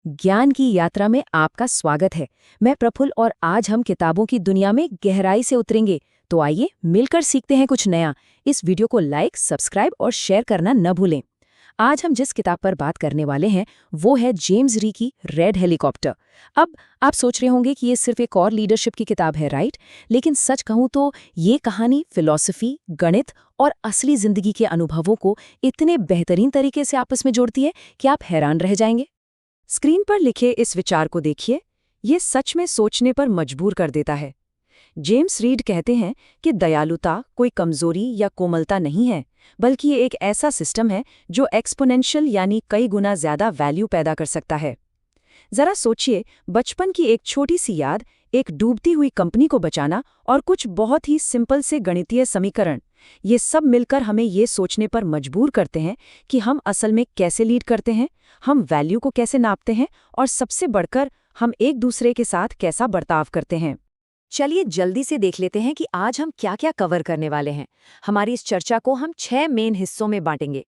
ज्ञान की यात्रा में आपका स्वागत है। मैं प्रफुल्ल और आज हम किताबों की दुनिया में गहराई से उतरेंगे। तो आइए मिलकर सीखते हैं कुछ नया। इस वीडियो को लाइक, सब्सक्राइब और शेयर करना न भूलें। आज हम जिस किताब पर बात करने वाले हैं वो है जेम्स री की रेड हेलीकॉप्टर। अब आप सोच रहे होंगे कि ये सिर्फ एक और लीडरशिप की किताब है, राइट? लेकिन सच कहूं तो ये कहानी फिलॉसफी, गणित और असली जिंदगी के अनुभवों को इतने बेहतरीन तरीके से आपस में जोड़ती है कि आप हैरान रह जाएंगे। स्क्रीन पर लिखे इस विचार को देखिए, ये सच में सोचने पर मजबूर कर देता है। जेम्स रीड कहते हैं कि दयालुता कोई कमजोरी या कोमलता नहीं है, बल्कि ये एक ऐसा सिस्टम है जो एक्सपोनेंशियल यानी कई गुना ज्यादा वैल्यू पैदा कर सकता है। जरा सोचिए, बचपन की एक छोटी सी याद, एक डूबती हुई कंपनी को बचाना और कुछ बहुत ही सिंपल से गणितीय समीकरण, ये सब मिलकर हमें ये सोचने पर मजबूर करते हैं कि हम असल में कैसे लीड करते हैं, हम वैल्यू को कैसे नापते हैं और सबसे बढ़कर हम एक दूसरे के साथ कैसा बर्ताव करते हैं। चलिए जल्दी से देख लेते हैं कि आज हम क्या-क्या कवर करने वाले हैं। हमारी इस चर्चा को हम 6 मेन हिस्सों में बांटेंगे।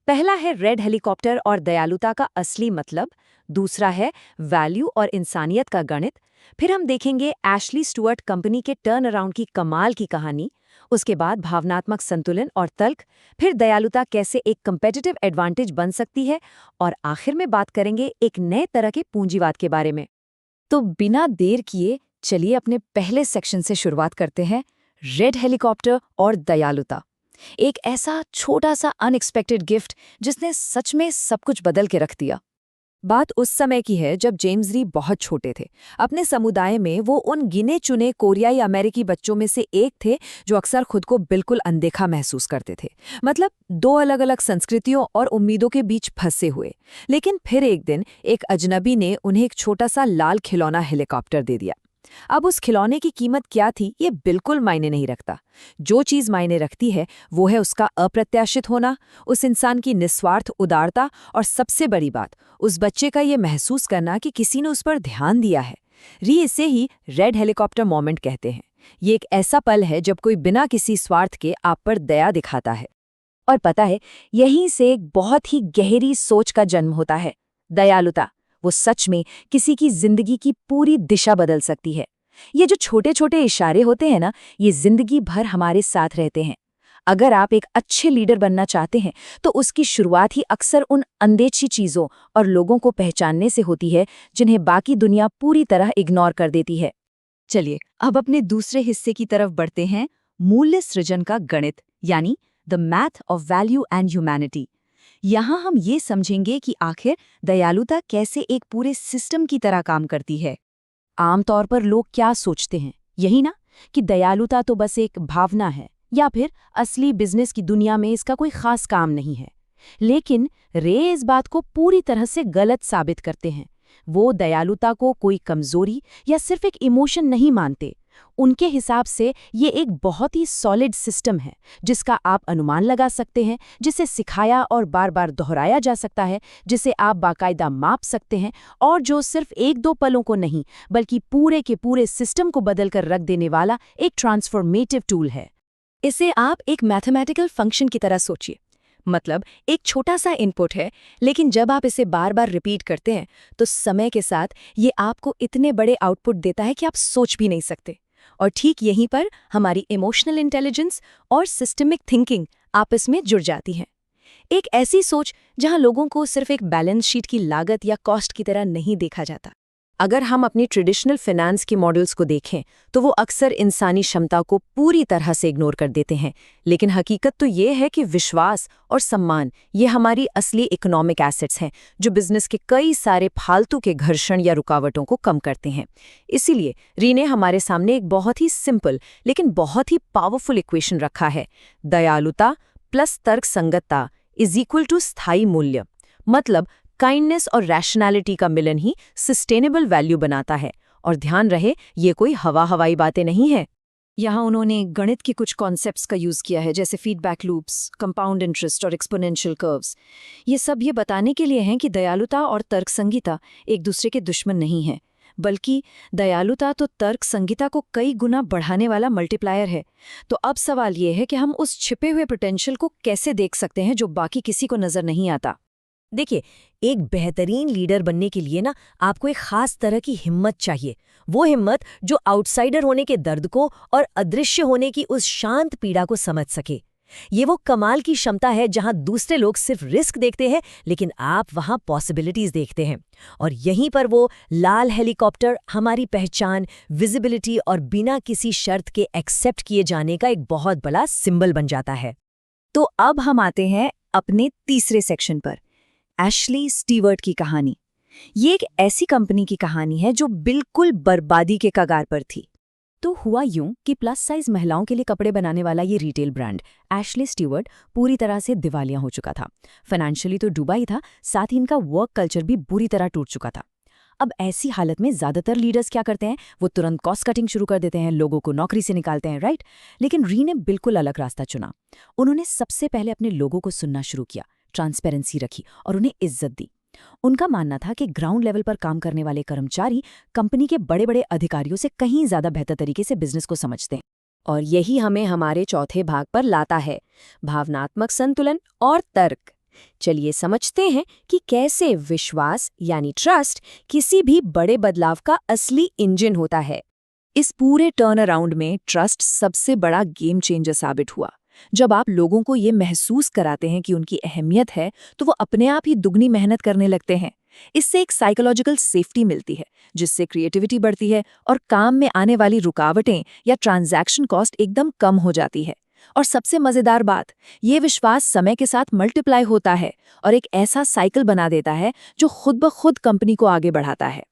पहला है रेड हेलीकॉप्टर और दयालुता का असली मतलब। दूसरा है वैल्यू और इंसानियत का गणित। फिर हम देखेंगे एशली स्टुअर्ट कंपनी के टर्न अराउंड की कमाल की कहानी। उसके बाद भावनात्मक संतुलन और तर्क। फिर दयालुता कैसे एक कम्पेटिटिव एडवांटेज बन सकती है। और आखिर में बात करेंगे एक नए तरह के पूंजीवाद के बारे में। तो बिना देर किए चलिए अपने पहले सेक्शन से शुरुआत करते हैं, रेड हेलीकॉप्टर और दयालुता। एक ऐसा छोटा सा अनएक्सपेक्टेड गिफ्ट जिसने सच में सब कुछ बदल के रख दिया। बात उस समय की है जब जेम्स री बहुत छोटे थे। अपने समुदाय में वो उन गिने चुने कोरियाई अमेरिकी बच्चों में से एक थे जो अक्सर खुद को बिल्कुल अनदेखा महसूस करते थे। मतलब दो अलग अलग संस्कृतियों और उम्मीदों के बीच फंसे हुए। लेकिन फिर एक दिन एक अजनबी ने उन्हें एक छोटा सा लाल खिलौना हेलीकॉप्टर दे दिया। अब उस खिलौने की कीमत क्या थी ये बिल्कुल मायने नहीं रखता। जो चीज मायने रखती है वो है उसका अप्रत्याशित होना, उस इंसान की निस्वार्थ उदारता और सबसे बड़ी बात, उस बच्चे का ये महसूस करना कि किसी ने उस पर ध्यान दिया है। री इसे ही रेड हेलीकॉप्टर मोमेंट कहते हैं। ये एक ऐसा पल है जब कोई बिना किसी स्वार्थ के आप पर दया दिखाता है। और पता है, यहीं से एक बहुत ही गहरी सोच का जन्म होता है। दयालुता वो सच में किसी की जिंदगी की पूरी दिशा बदल सकती है। ये जो छोटे छोटे इशारे होते हैं ना, ये जिंदगी भर हमारे साथ रहते हैं। अगर आप एक अच्छे लीडर बनना चाहते हैं तो उसकी शुरुआत ही अक्सर उन अनदेखी चीजों और लोगों को पहचानने से होती है जिन्हें बाकी दुनिया पूरी तरह इग्नोर कर देती है। चलिए अब अपने दूसरे हिस्से की तरफ बढ़ते हैं, मूल्य सृजन का गणित, यानी the math of value and humanity. यहाँ हम ये समझेंगे कि आखिर दयालुता कैसे एक पूरे सिस्टम की तरह काम करती है। आमतौर पर लोग क्या सोचते हैं, यही ना, कि दयालुता तो बस एक भावना है या फिर असली बिजनेस की दुनिया में इसका कोई खास काम नहीं है। लेकिन रे इस बात को पूरी तरह से गलत साबित करते हैं। वो दयालुता को कोई कमजोरी या सिर्फ एक इमोशन नहीं मानते। उनके हिसाब से ये एक बहुत ही सॉलिड सिस्टम है जिसका आप अनुमान लगा सकते हैं, जिसे सिखाया और बार बार दोहराया जा सकता है, जिसे आप बाकायदा माप सकते हैं और जो सिर्फ एक दो पलों को नहीं बल्कि पूरे के पूरे सिस्टम को बदल कर रख देने वाला एक ट्रांसफॉर्मेटिव टूल है। इसे आप एक मैथमेटिकल फंक्शन की तरह सोचिए। मतलब एक छोटा सा इनपुट है, लेकिन जब आप इसे बार बार रिपीट करते हैं तो समय के साथ ये आपको इतने बड़े आउटपुट देता है कि आप सोच भी नहीं सकते। और ठीक यहीं पर हमारी इमोशनल इंटेलिजेंस और सिस्टमिक थिंकिंग आपस में जुड़ जाती हैं। एक ऐसी सोच जहां लोगों को सिर्फ एक बैलेंस शीट की लागत या कॉस्ट की तरह नहीं देखा जाता। अगर हम अपनी ट्रेडिशनल फाइनेंस की मॉडल्स को देखें तो वो अक्सर इंसानी क्षमता को पूरी तरह से इग्नोर कर देते हैं। लेकिन हकीकत तो ये है कि विश्वास और सम्मान ये हमारी असली इकोनॉमिक एसेट्स हैं जो बिजनेस के कई सारे फालतू के घर्षण या रुकावटों को कम करते हैं। इसीलिए री ने हमारे सामने एक बहुत ही सिंपल लेकिन बहुत ही पावरफुल इक्वेशन रखा है। दयालुता प्लस तर्क संगतता इज इक्वल टू स्थायी मूल्य। मतलब काइंडनेस और रैशनैलिटी का मिलन ही सस्टेनेबल वैल्यू बनाता है। और ध्यान रहे, ये कोई हवाई बातें नहीं है। यहाँ उन्होंने गणित के कुछ कॉन्सेप्ट्स का यूज किया है, जैसे फीडबैक लूप्स, कंपाउंड इंटरेस्ट और एक्सपोनेंशियल कर्व्स। ये सब ये बताने के लिए हैं कि दयालुता और तर्क संगीता एक दूसरे के दुश्मन नहीं हैं, बल्कि दयालुता तो तर्क संगीता को कई गुना बढ़ाने वाला मल्टीप्लायर है। तो अब सवाल ये है कि हम उस छिपे हुए पोटेंशियल को कैसे देख सकते हैं जो बाकी किसी को नजर नहीं आता। देखिए, एक बेहतरीन लीडर बनने के लिए ना आपको एक खास तरह की हिम्मत चाहिए। वो हिम्मत जो आउटसाइडर होने के दर्द को और अदृश्य होने की उस शांत पीड़ा को समझ सके। ये वो कमाल की क्षमता है जहां दूसरे लोग सिर्फ रिस्क देखते हैं, लेकिन आप वहां पॉसिबिलिटीज देखते हैं। और यहीं पर वो लाल हेलीकॉप्टर हमारी पहचान, विजिबिलिटी और बिना किसी शर्त के एक्सेप्ट किए जाने का एक बहुत बड़ा सिंबल बन जाता है। तो अब हम आते हैं अपने तीसरे सेक्शन पर, एशली स्टीवर्ट की कहानी। ये एक ऐसी कंपनी की कहानी है जो बिल्कुल बर्बादी के कगार पर थी। तो हुआ यूं कि प्लस साइज महिलाओं के लिए कपड़े बनाने वाला ये रिटेल ब्रांड एशली स्टीवर्ट पूरी तरह से दिवालिया हो चुका था। फाइनेंशियली तो डूबा ही था, साथ ही इनका वर्क कल्चर भी बुरी तरह टूट चुका था। अब ऐसी हालत में ज्यादातर लीडर्स क्या करते हैं, वो तुरंत कॉस्ट कटिंग शुरू कर देते हैं, लोगों को नौकरी से निकालते हैं, राइट। लेकिन री ने बिल्कुल अलग रास्ता चुना। उन्होंने सबसे पहले अपने लोगों को सुनना शुरू किया, ट्रांसपेरेंसी रखी और उन्हें इज्जत दी। उनका मानना था कि ग्राउंड लेवल पर काम करने वाले कर्मचारी कंपनी के बड़े बड़े अधिकारियों से कहीं ज्यादा बेहतर तरीके से बिजनेस को समझते हैं। और यही हमें हमारे चौथे भाग पर लाता है, भावनात्मक संतुलन और तर्क। चलिए समझते हैं कि कैसे विश्वास यानी ट्रस्ट किसी भी बड़े बदलाव का असली इंजन होता है। इस पूरे टर्न अराउंड में ट्रस्ट सबसे बड़ा गेम चेंजर साबित हुआ। जब आप लोगों को ये महसूस कराते हैं कि उनकी अहमियत है, तो वो अपने आप ही दुगनी मेहनत करने लगते हैं। इससे एक साइकोलॉजिकल सेफ्टी मिलती है, जिससे क्रिएटिविटी बढ़ती है और काम में आने वाली रुकावटें या ट्रांजैक्शन कॉस्ट एकदम कम हो जाती है। और सबसे मजेदार बात, ये विश्वास समय के साथ मल्टीप्लाई होता है और एक ऐसा साइकिल बना देता है जो खुद ब खुद कंपनी को आगे बढ़ाता है।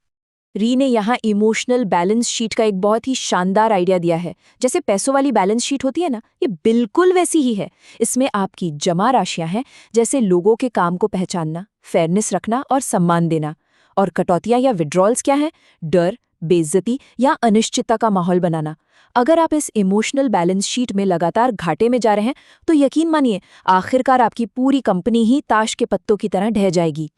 री ने यहाँ इमोशनल बैलेंस शीट का एक बहुत ही शानदार आइडिया दिया है। जैसे पैसों वाली बैलेंस शीट होती है ना, ये बिल्कुल वैसी ही है। इसमें आपकी जमा राशियां हैं, जैसे लोगों के काम को पहचानना, फेयरनेस रखना और सम्मान देना। और कटौतियां या विड्रॉल्स क्या है, डर, बेइज्जती या अनिश्चितता का माहौल बनाना। अगर आप इस इमोशनल बैलेंस शीट में लगातार घाटे में जा रहे हैं, तो यकीन मानिए आखिरकार आपकी पूरी कंपनी ही ताश के पत्तों की तरह ढह जाएगी।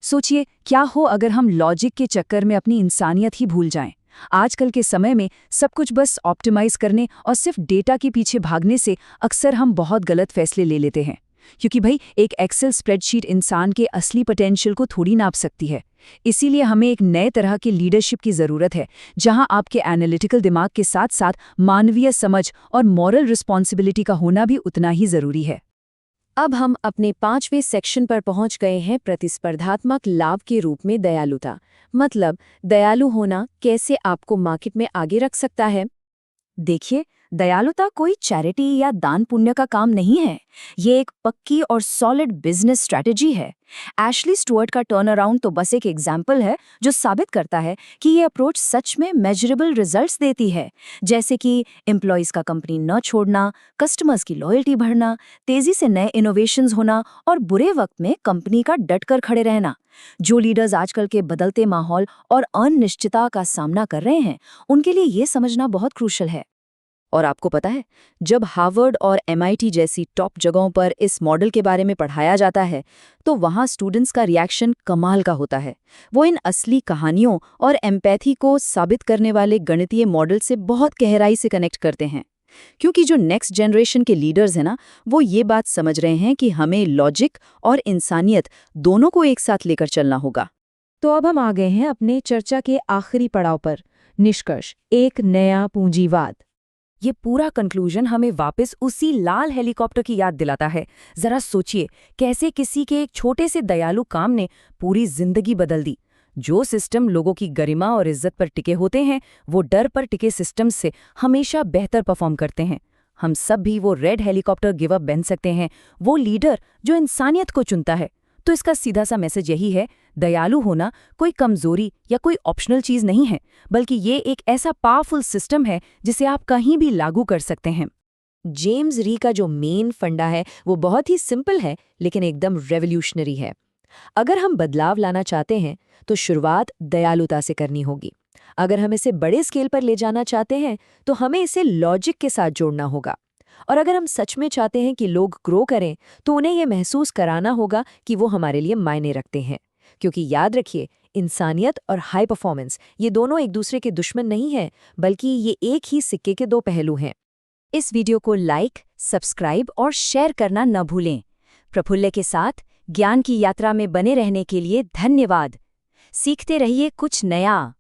सोचिए, क्या हो अगर हम लॉजिक के चक्कर में अपनी इंसानियत ही भूल जाएं। आजकल के समय में सब कुछ बस ऑप्टिमाइज करने और सिर्फ डेटा के पीछे भागने से अक्सर हम बहुत गलत फैसले ले लेते हैं। क्योंकि भाई, एक एक्सेल स्प्रेडशीट इंसान के असली पोटेंशियल को थोड़ी नाप सकती है। इसीलिए हमें एक नए तरह के लीडरशिप की ज़रूरत है, जहां आपके एनालिटिकल दिमाग के साथ साथ मानवीय समझ और मॉरल रिस्पॉन्सिबिलिटी का होना भी उतना ही ज़रूरी है। अब हम अपने 5वें सेक्शन पर पहुंच गए हैं, प्रतिस्पर्धात्मक लाभ के रूप में दयालुता। मतलब दयालु होना कैसे आपको मार्केट में आगे रख सकता है। देखिए, दयालुता कोई चैरिटी या दान पुण्य का काम नहीं है। ये एक पक्की और सॉलिड बिजनेस स्ट्रैटेजी है। एशली स्टुअर्ट का टर्न अराउंड तो बस एक एग्जाम्पल है जो साबित करता है कि ये अप्रोच सच में मेजरेबल रिजल्ट्स देती है। जैसे कि एम्प्लॉयज का कंपनी न छोड़ना, कस्टमर्स की लॉयल्टी बढ़ना, तेजी से नए इनोवेशंस होना और बुरे वक्त में कंपनी का डटकर खड़े रहना। जो लीडर्स आजकल के बदलते माहौल और अनिश्चितता का सामना कर रहे हैं, उनके लिए ये समझना बहुत क्रूशल है। और आपको पता है, जब हार्वर्ड और MIT जैसी टॉप जगहों पर इस मॉडल के बारे में पढ़ाया जाता है, तो वहाँ स्टूडेंट्स का रिएक्शन कमाल का होता है। वो इन असली कहानियों और एम्पैथी को साबित करने वाले गणितीय मॉडल से बहुत गहराई से कनेक्ट करते हैं। क्योंकि जो नेक्स्ट जनरेशन के लीडर्स हैं ना, वो ये बात समझ रहे हैं कि हमें लॉजिक और इंसानियत दोनों को एक साथ लेकर चलना होगा। तो अब हम आ गए हैं अपने चर्चा के आखिरी पड़ाव पर, निष्कर्ष, एक नया पूंजीवाद। ये पूरा कंक्लूजन हमें वापस उसी लाल हेलीकॉप्टर की याद दिलाता है। जरा सोचिए, कैसे किसी के एक छोटे से दयालु काम ने पूरी जिंदगी बदल दी। जो सिस्टम लोगों की गरिमा और इज्जत पर टिके होते हैं, वो डर पर टिके सिस्टम से हमेशा बेहतर परफॉर्म करते हैं। हम सब भी वो रेड हेलीकॉप्टर गिव अप बन सकते हैं, वो लीडर जो इंसानियत को चुनता है। तो इसका सीधा सा मैसेज यही है, दयालु होना कोई कमजोरी या कोई ऑप्शनल चीज नहीं है, बल्कि ये एक ऐसा पावरफुल सिस्टम है जिसे आप कहीं भी लागू कर सकते हैं। जेम्स री का जो मेन फंडा है वो बहुत ही सिंपल है, लेकिन एकदम रेवोल्यूशनरी है। अगर हम बदलाव लाना चाहते हैं तो शुरुआत दयालुता से करनी होगी। अगर हम इसे बड़े स्केल पर ले जाना चाहते हैं तो हमें इसे लॉजिक के साथ जोड़ना होगा। और अगर हम सच में चाहते हैं कि लोग ग्रो करें, तो उन्हें यह महसूस कराना होगा कि वो हमारे लिए मायने रखते हैं। क्योंकि याद रखिए, इंसानियत और हाई परफॉर्मेंस ये दोनों एक दूसरे के दुश्मन नहीं हैं, बल्कि ये एक ही सिक्के के दो पहलू हैं। इस वीडियो को लाइक, सब्सक्राइब और शेयर करना न भूलें। प्रफुल्ल के साथ ज्ञान की यात्रा में बने रहने के लिए धन्यवाद। सीखते रहिए कुछ नया।